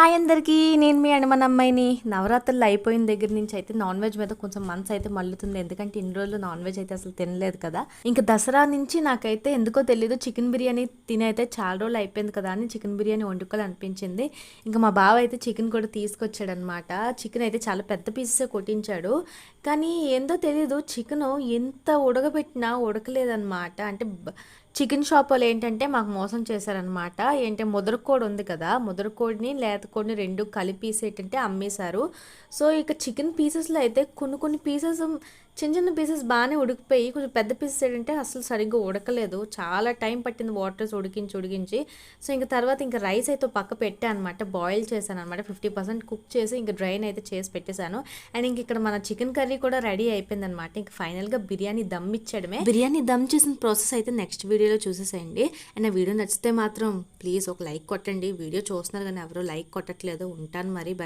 Hi అందరికీ, నేను మీ మన అమ్మాయిని. నవరాత్రులు అయిపోయిన దగ్గర నుంచి అయితే నాన్ వెజ్ మీద కొంచెం మనసు అయితే మల్లుతుంది. ఎందుకంటే ఇన్ని రోజులు నాన్ వెజ్ అయితే అసలు తినలేదు కదా. ఇంకా దసరా నుంచి నాకైతే ఎందుకో తెలీదు, చికెన్ బిర్యానీ తిని అయితే చాలా రోజులు అయిపోయింది కదా అని చికెన్ బిర్యానీ వండుకోవాలనిపించింది. ఇంకా మా బావ అయితే చికెన్ కూడా తీసుకొచ్చాడు అనమాట. చికెన్ అయితే చాలా పెద్ద పీసెస్ కొట్టించాడు. కానీ ఏందో తెలీదు, చికెన్ ఎంత ఉడకబెట్టినా ఉడకలేదన్నమాట. అంటే చికెన్ షాప్ వాళ్ళు ఏంటంటే మాకు మోసం చేశారనమాట. ఏంటంటే ముదరకోడి ఉంది కదా, ముదరకోడిని లేతకోడిని రెండు కలిపేసి ఏంటంటే అమ్మేశారు. సో ఇక చికెన్ పీసెస్లో అయితే కొన్ని పీసెస్ చిన్న చిన్న పీసెస్ బాగానే ఉడికిపోయి, కొంచెం పెద్ద పీసెస్ ఏంటంటే అసలు సరిగ్గా ఉడకలేదు. చాలా టైం పట్టింది వాటర్స్ ఉడికించి. సో ఇంక తర్వాత ఇంకా రైస్ అయితే పక్క పెట్టా అనమాట, బాయిల్ చేశాను అనమాట. 50% కుక్ చేసి ఇంకా డ్రైన్ అయితే చేసి పెట్టేశాను. అండ్ ఇంక ఇక్కడ మన చికెన్ కర్రీ కూడా రెడీ అయిపోయింది అనమాట. ఇంక ఫైనల్గా బిర్యానీ దమ్ ఇచ్చాడమే. బిర్యానీ దమ్ చేసిన ప్రాసెస్ అయితే నెక్స్ట్ వీడియోలో చూసేసేయండి. అండ్ ఆ వీడియో నచ్చితే మాత్రం ప్లీజ్ ఒక లైక్ కొట్టండి. వీడియో చూస్తున్నారు కానీ ఎవరో లైక్ కొట్టట్లేదు. ఉంటాను మరి, బై.